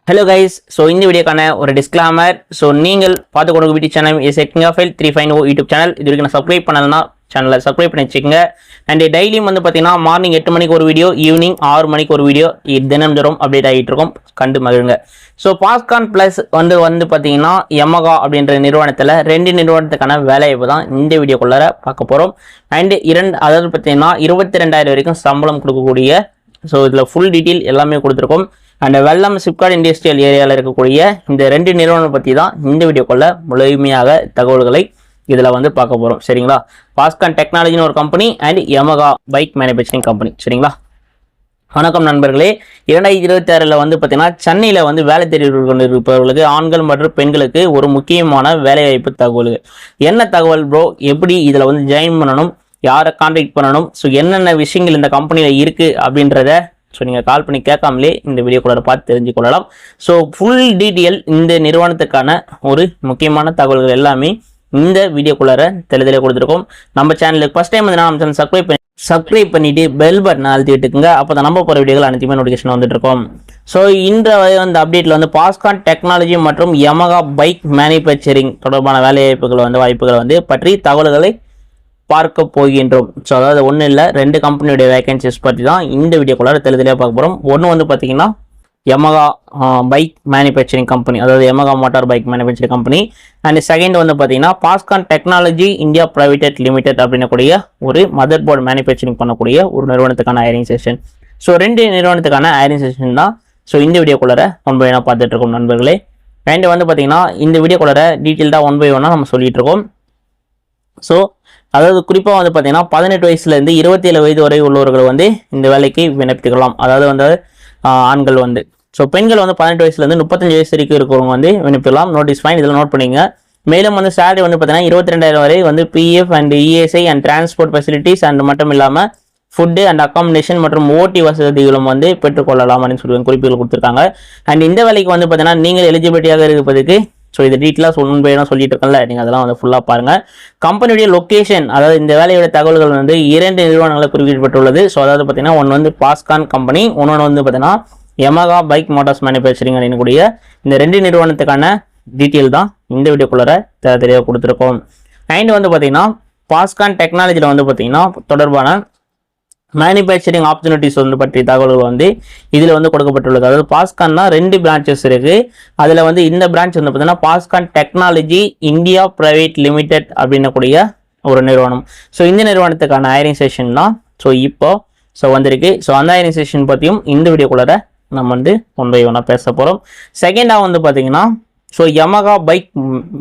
Hello guys, so இந்த வீடியோக்கான ஒரு டிஸ்க்ளைமர். ஸோ நீங்கள் பார்த்து கொடுக்க YouTube channel is king of file 350 YouTube channel. இது வரைக்கும் நான் சப்ஸ்கிரைப் பண்ணலன்னா சேனலை சப்ஸ்கிரைப் பண்ணி வச்சுக்கோங்க. அண்ட் டெய்லியும் வந்து பார்த்தீங்கன்னா மார்னிங் 8 மணிக்கு ஒரு வீடியோ, ஈவினிங் 6 மணிக்கு ஒரு வீடியோ தினம் தரும் அப்டேட் ஆகிட்டு இருக்கும், கண்டு மகிழுங்க. ஸோ பாஸ்கான் ப்ளஸ் வந்து பார்த்தீங்கன்னா யமகா அப்படின்ற நிறுவனத்தில் 2 நிறுவனத்துக்கான வேலைவாய்ப்பு தான் இந்த வீடியோக்குள்ளார பார்க்க போகிறோம். அண்ட் அதாவது பார்த்தீங்கன்னா 22,000 வரைக்கும் சம்பளம் கொடுக்கக்கூடிய, ஸோ இதில் ஃபுல் டீட்டெயில் எல்லாமே கொடுத்துருக்கோம். அண்ட் வெல்லம் சிப்காட் இண்டஸ்ட்ரியல் ஏரியாவில் இருக்கக்கூடிய இந்த 2 நிறுவனம் பற்றி தான் இந்த வீடியோக்குள்ள முழுமையாக தகவல்களை இதில் வந்து பார்க்க போகிறோம். சரிங்களா? பாஸ்கான் டெக்னாலஜின்னு ஒரு company and Yamaha bike manufacturing company. சரிங்களா? வணக்கம் நண்பர்களே. 2026 வந்து பார்த்தீங்கன்னா சென்னையில் வந்து வேலை தேடி கொண்டிருப்பவர்களுக்கு, ஆண்கள் மற்றும் பெண்களுக்கு ஒரு முக்கியமான வேலைவாய்ப்பு தகவல்கள். என்ன தகவல் ப்ரோ? எப்படி இதில் வந்து ஜாயின் பண்ணணும், யாரை கான்டாக்ட் பண்ணணும், ஸோ என்னென்ன விஷயங்கள் இந்த கம்பெனியில் இருக்குது அப்படின்றத ஸோ நீங்கள் கால் பண்ணி கேட்காமலே இந்த வீடியோக்குள்ள பார்த்து தெரிஞ்சுக்கொள்ளலாம். ஸோ ஃபுல் டீட்டெயில் இந்த நிறுவனத்துக்கான ஒரு முக்கியமான தகவல்கள் எல்லாமே இந்த வீடியோக்குள்ளார தெளிவாக கொடுத்துருக்கோம். நம்ம சேனலுக்கு ஃபஸ்ட் டைம் வந்து நம்ம சேனல் சப்ஸ்கிரைப் பண்ணிட்டு பெல் பட்டன் அழுத்திட்டுக்குங்க. அப்போ தான் நம்ம போகிற வீடியோகள் அனைத்துமே நோட்டிஃபிகேஷன் வந்துட்டு இருக்கோம். ஸோ இன்றைய வந்து அப்டேட்டில் வந்து பாஸ்கான் டெக்னாலஜி மற்றும் யமகா பைக் மேனுஃபேக்சரிங் தொடர்பான வாய்ப்புகள் வந்து பற்றி தகவல்களை பார்க்க போகின்றோம். ஸோ அதாவது ஒன்றும் இல்லை, 2 கம்பெனியுடைய வேகன்சிஸ் பற்றி தான் இந்த வீடியோக்குள்ளார தெளிவாக பார்க்க போகிறோம். ஒன்று வந்து பார்த்தீங்கன்னா யமகா பைக் மேனுஃபேக்சரிங் கம்பெனி, அதாவது Yamaha motor bike manufacturing company. And second வந்து பார்த்தீங்கன்னா Foxconn technology India private limited அப்படின்னக்கூடிய ஒரு மதர் போர்டு மேனுஃபேக்சரிங் பண்ணக்கூடிய ஒரு நிறுவனத்துக்கான ஹையரிங் செஷன். ஸோ 2 நிறுவனத்துக்கான ஹையரிங் செஷன் தான் ஸோ இந்த வீடியோக்குள்ளார 1 by 1 பார்த்துட்டு இருக்கோம் நண்பர்களே. அண்ட் வந்து பார்த்தீங்கன்னா இந்த வீடியோக்குள்ளார டீட்டெயில்டாக 1 by 1 நம்ம சொல்லிட்டு இருக்கோம். ஸோ அதாவது குறிப்பாக வந்து பார்த்தீங்கன்னா 18 வயசுலேருந்து 27 வயது வரை உள்ளவர்கள் வந்து இந்த வேலைக்கு விண்ணப்பிக்கலாம். அதாவது வந்து ஆண்கள் வந்து, ஸோ பெண்கள் வந்து 18 வயசுலேருந்து 35 வயசு வரைக்கும் இருக்கிறவங்க வந்து விண்ணப்பிக்கலாம். நோட்டீஸ் ஃபைன் இதில் நோட் பண்ணிங்க. மேலும் வந்து சேலரி வந்து பார்த்தீங்கன்னா 22,000 வரை வந்து PF and ESI and transport facilities and மட்டும் இல்லாமல் ஃபுட்டு அண்ட் அக்காமடேஷன் மற்றும் ஓடி வசதிகளும் வந்து பெற்றுக்கொள்ளலாம் அப்படின்னு சொல்லி குறிப்புகள் கொடுத்துருக்காங்க. அண்ட் இந்த வேலைக்கு வந்து பார்த்தீங்கன்னா நீங்கள் எலிஜிபிலிட்டியாக இருப்பதுக்கு, ஸோ இது டீட்டெயிலாக சொல்லிட்டு இருக்கல, நீங்கள் அதெல்லாம் வந்து ஃபுல்லாக பாருங்கள். கம்பெனியுடைய லொக்கேஷன், அதாவது இந்த வேலையோட தகவல்கள் வந்து 2 நிறுவனங்களை குறிப்பிடப்பட்டுள்ளது. ஸோ அதாவது பார்த்தீங்கன்னா ஒன்று வந்து பாஸ்கான் கம்பெனி, இன்னொன்று வந்து பார்த்தீங்கன்னா யமகா பைக் மோட்டார்ஸ் மேனுஃபேக்சரிங் அப்படின்னக்கூடிய இந்த 2 நிறுவனத்துக்கான டீட்டெயில் தான் இந்த வீடியோக்குள்ளார தெளிவாக கொடுத்துருக்கோம். அண்ட் வந்து பார்த்தீங்கன்னா பாஸ்கான் டெக்னாலஜியில் வந்து பார்த்தீங்கன்னா தொடர்பான மேனுஃபேக்சரிங் ஆப்பர்ச்சுனிட்டிஸ் வந்து பற்றிய தகவல்கள் வந்து இதில் வந்து கொடுக்கப்பட்டுள்ளது. அதாவது பாஸ்கான்னா 2 பிரான்ச்சஸ் இருக்குது. அதில் வந்து இந்த பிரான்ச் வந்து பார்த்தீங்கன்னா Foxconn technology India private limited அப்படின்னக்கூடிய ஒரு நிறுவனம். ஸோ இந்த நிறுவனத்துக்கான ஹையரிங் செஷன் தான் ஸோ வந்திருக்கு. ஸோ அந்த ஹையரிங் செஷன் பற்றியும் இந்த வீடியோக்குள்ளார நம்ம வந்து 1 by 1 பேச போகிறோம். செகண்டாக வந்து பார்த்தீங்கன்னா ஸோ யமகா பைக்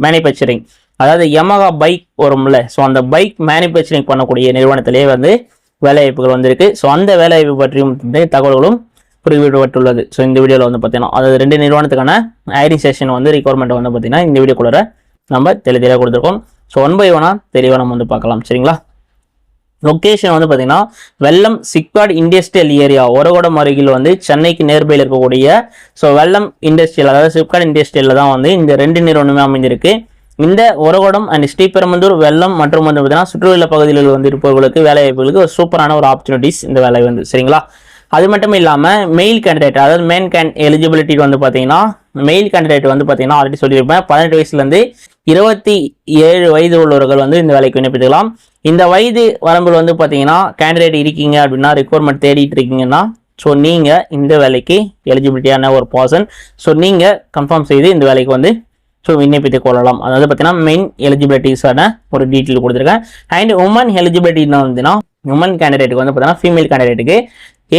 மேனுஃபேக்சரிங், அதாவது யமகா பைக் வரும்ல, ஸோ அந்த பைக் மேனுஃபேக்சரிங் பண்ணக்கூடிய நிறுவனத்திலே வந்து வேலைவாய்ப்புகள் வந்திருக்கு. ஸோ அந்த வேலைவாய்ப்பு பற்றியும் தகவல்களும் குறிப்பிடப்பட்டுள்ளது. ஸோ இந்த வீடியோவில் வந்து பார்த்தீங்கன்னா அதாவது 2 நிறுவனத்துக்கான ஹையரிங் செஷன் வந்து ரிக்வயர்மெண்ட் வந்து பார்த்தீங்கன்னா இந்த வீடியோக்குள்ளார நம்ம தெளிவாக கொடுத்துருக்கோம். ஸோ 1 by 1 தெளிவாக நம்ம வந்து பார்க்கலாம். சரிங்களா? லொக்கேஷன் வந்து பார்த்தீங்கன்னா வெல்லம் சிப்காட் இண்டஸ்ட்ரியல் ஏரியா, ஒரகோடம் அருகில் வந்து சென்னைக்கு நேர்பையில் இருக்கக்கூடிய ஸோ வெல்லம் இண்டஸ்ட்ரியல், அதாவது சிப்காட் இண்டஸ்ட்ரியலில் தான் வந்து இந்த 2 நிறுவனமே அமைஞ்சிருக்கு. இந்த ஒரகோடம் அண்ட் ஸ்ரீபெரும்புதூர், வெல்லம் மற்றும் வந்து பார்த்தீங்கன்னா சுற்றுலா பகுதிகளில் வந்து இருப்பவர்களுக்கு வேலைவாய்ப்புகளுக்கு ஒரு சூப்பரான ஒரு ஆப்பர்ச்சுனிட்டிஸ் இந்த வேலை வந்து. சரிங்களா? அது மட்டும் இல்லாமல் மெயில் கேண்டிடேட், அதாவது எலிஜிபிலிட்டி வந்து பார்த்தீங்கன்னா மெயில் கேண்டிடேட் வந்து பார்த்தீங்கன்னா ஆல்ரெடி சொல்லியிருப்பேன், 18 வயசுலேருந்து 27 வயது உள்ளவர்கள் வந்து இந்த வேலைக்கு விண்ணப்பிக்கலாம். இந்த வயது வரம்பில் வந்து பார்த்தீங்கன்னா கேண்டிடேட் இருக்கீங்க அப்படின்னா, ரெக்வயர்மெண்ட் தேடிட்டு இருக்கீங்கன்னா, ஸோ நீங்கள் இந்த வேலைக்கு எலிஜிபிலிட்டியான ஒரு பர்சன். ஸோ நீங்கள் கன்ஃபார்ம் செய்து இந்த வேலைக்கு வந்து ஸோ விண்ணப்பித்து கொள்ளலாம். அதாவது பார்த்தீங்கன்னா மெயின் எலிஜிபிலிட்டிஸான ஒரு டீட்டெயில் கொடுத்துருக்கேன். அண்ட் உமன் எலிஜிபிலிட்டின்னு வந்துன்னா உமன் கேண்டிடேட்டுக்கு வந்து பார்த்தீங்கன்னா ஃபீமேல் கேண்டிடேட்டுக்கு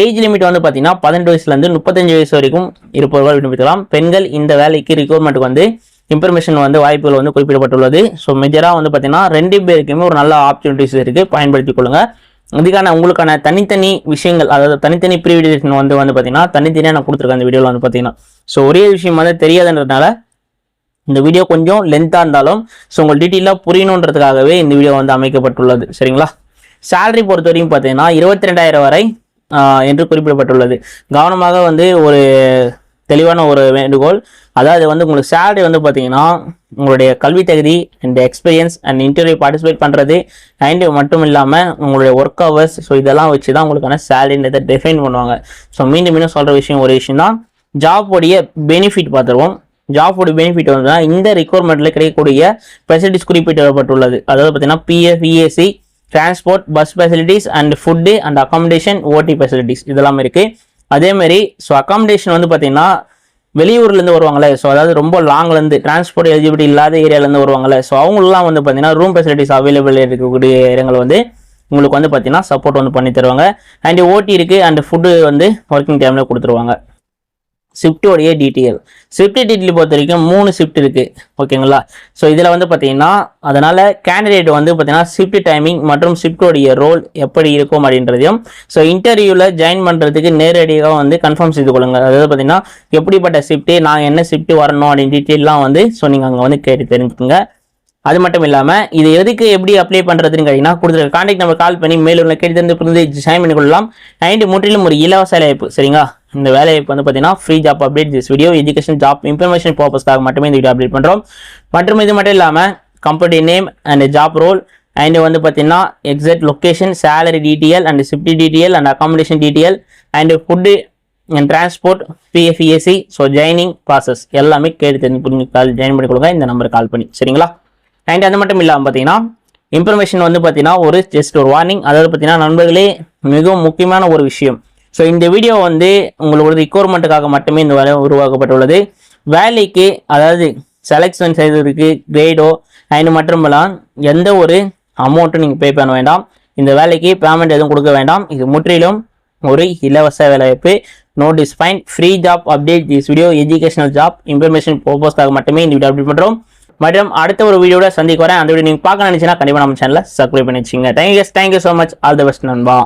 ஏஜ் லிமிட் வந்து பார்த்தீங்கன்னா 18 வயசுலேருந்து 35 வயசு வரைக்கும் இருப்பவர்கள் விண்ணப்பிக்கலாம். பெண்கள் இந்த வேலைக்கு ரிக்வயர்மெண்ட்டுக்கு வந்து இன்ஃபர்மேஷன் வந்து வாய்ப்புகள் வந்து குறிப்பிடப்பட்டுள்ளது. ஸோ மேஜராக வந்து பார்த்தீங்கன்னா 2 பேருக்குமே ஒரு நல்ல ஆப்பர்ச்சுனிட்டிஸ் இருக்குது, பயன்படுத்திக் கொள்ளுங்கள். இதுக்கான உங்களுக்கான தனித்தனி விஷயங்கள், அதாவது தனித்தனி ப்ரீவிடேஷன் வந்து பார்த்தீங்கன்னா தனித்தனியாக நான் கொடுத்துருக்கேன் அந்த வீடியோவில் வந்து பார்த்தீங்கன்னா. ஸோ ஒரே விஷயம் வந்து தெரியாதுன்றதுனால இந்த வீடியோ கொஞ்சம் லென்த்தாக இருந்தாலும் ஸோ உங்களுக்கு டீட்டெயிலாக புரியணுன்றதுக்காகவே இந்த வீடியோ வந்து அமைக்கப்பட்டுள்ளது. சரிங்களா? சேலரி பொறுத்த வரைக்கும் பார்த்தீங்கன்னா 22,000 வரை என்று குறிப்பிடப்பட்டுள்ளது. கவனமாக வந்து ஒரு தெளிவான ஒரு வேண்டுகோள், அதாவது வந்து உங்களுக்கு சேலரி வந்து பார்த்தீங்கன்னா உங்களுடைய கல்வி தகுதி and experience and interview participate பண்ணுறது அண்ட் மட்டும் இல்லாமல் உங்களுடைய ஒர்க் ஹவர்ஸ், ஸோ இதெல்லாம் வச்சு தான் உங்களுக்கான சேலரின்றதை டிஃபைன் பண்ணுவாங்க. ஸோ மீண்டும் சொல்கிற விஷயம் ஒரு விஷயம் தான், ஜாபோடைய பெனிஃபிட் பார்த்துருவோம். ஜாபோட பெனிஃபிட் வந்து இந்த ரெக்யர்மெண்ட்டில் கிடைக்கக்கூடிய ஃபெசிலிட்டிஸ் குறிப்பிடப்பட்டுள்ளது. அதாவது பார்த்தீங்கன்னா PF, ESC, transport, bus facilities and food and accommodation, ஓடி ஃபெசிலிட்டிஸ் இதெல்லாம் இருக்குது. அதேமாதிரி ஸோ அகாமடேஷன் வந்து பார்த்தீங்கன்னா வெளியூர்லேருந்து வருவாங்களே, ஸோ அதாவது ரொம்ப லாங்லேருந்து டிரான்ஸ்போர்ட் எலிஜிபிலிட்டி இல்லாத ஏரியாலேருந்து வருவாங்களே, ஸோ அவங்களெலாம் வந்து பார்த்தீங்கன்னா ரூம் ஃபெசிலிட்டிஸ் அவைலபிள் இருக்கக்கூடிய இடங்கள் வந்து உங்களுக்கு வந்து பார்த்தீங்கன்னா சப்போர்ட் வந்து பண்ணி தருவாங்க. அண்ட் ஓடி இருக்குது அண்ட் ஃபுட்டு வந்து ஒர்க்கிங் டைமில் கொடுத்துருவாங்க. ஷிஃப்டோடைய டீட்டெயில், ஷிஃப்ட் டீட்டெயில் பொறுத்த வரைக்கும் 3 ஷிஃப்ட் இருக்குது. ஓகேங்களா? ஸோ இதில் வந்து பார்த்தீங்கன்னா அதனால் கேண்டிடேட் வந்து பார்த்தீங்கன்னா ஷிஃப்ட் டைமிங் மற்றும் ஷிஃப்டோடைய ரோல் எப்படி இருக்கும் அப்படின்றதையும் ஸோ இன்டர்வியூவில் ஜாயின் பண்ணுறதுக்கு நேரடியாக வந்து கன்ஃபார்ம் செய்து கொள்ளுங்கள். அதாவது பார்த்தீங்கன்னா எப்படிப்பட்ட ஷிஃப்ட்டு, நான் என்ன ஷிஃப்ட் வரணும் அப்படின்னு டீட்டெயிலாம் வந்து ஸோ நீங்கள் அங்கே வந்து கேட்டு தெரிஞ்சுக்கோங்க. அது மட்டும் இல்லாமல் இது எதுக்கு எப்படி அப்ளை பண்ணுறதுன்னு கேட்டிங்கன்னா கொடுத்துருக்க கான்டாக்ட் நம்பர் கால் பண்ணி மேலும் கேட்டு தெரிந்து ஜாயின் பண்ணிக்கொள்ளலாம். அண்ட் முற்றிலும் ஒரு இலவச வேலைவாய்ப்பு. சரிங்களா? இந்த வேலைவாய்ப்பு வந்து பார்த்தீங்கன்னா free job update this video education job information பர்பஸ்க்காக மட்டுமே இந்த வீடியோ அப்டேட் பண்ணுறோம். மற்றும் இது மட்டும் இல்லாமல் company name and job role and வந்து பார்த்தீங்கன்னா exact location, salary detail and shift detail and accommodation detail and food and transport, PF ESC, so joining process எல்லாமே கேட்டு தெரிஞ்சு புரிஞ்சு ஜாயின் பண்ணி கொடுங்க இந்த நம்பருக்கு கால் பண்ணி. சரிங்களா? அண்ட் அது மட்டும் இல்லாமல் பார்த்தீங்கன்னா இன்ஃபர்மேஷன் வந்து பார்த்தீங்கன்னா ஒரு ஜஸ்ட் ஒரு வார்னிங். அதாவது பார்த்தீங்கன்னா நண்பர்களே மிகவும் முக்கியமான ஒரு விஷயம். ஸோ இந்த வீடியோ வந்து உங்களுக்கு ஒரு ரிக்வயர்மெண்ட்டுக்காக மட்டுமே இந்த வேலை உருவாக்கப்பட்டுள்ளது. வேலைக்கு அதாவது செலெக்ஷன் செய்வதற்கு கிரேடோ அண்ட் மட்டுமெல்லாம் எந்த ஒரு அமௌண்ட்டும் நீங்கள் பே பண்ண வேண்டாம். இந்த வேலைக்கு பேமெண்ட் எதுவும் கொடுக்க வேண்டாம். இது முற்றிலும் ஒரு இலவச வேலைவாய்ப்பு. Note is fine, free job update this video educational job information பர்பஸ்க்காக மட்டுமே இந்த வீடியோ அப்டேட் பண்ணுறோம். மற்றும் அடுத்த ஒரு வீடியோட சந்திக்க வரேன். அந்த வீடியோ நீங்கள் பார்க்க நினைச்சீங்கன்னா கண்டிப்பாக நம்ம சேனலை சப்ஸ்கிரைப் பண்ணி வச்சுங்க. Thank you so much. All the best நண்பா.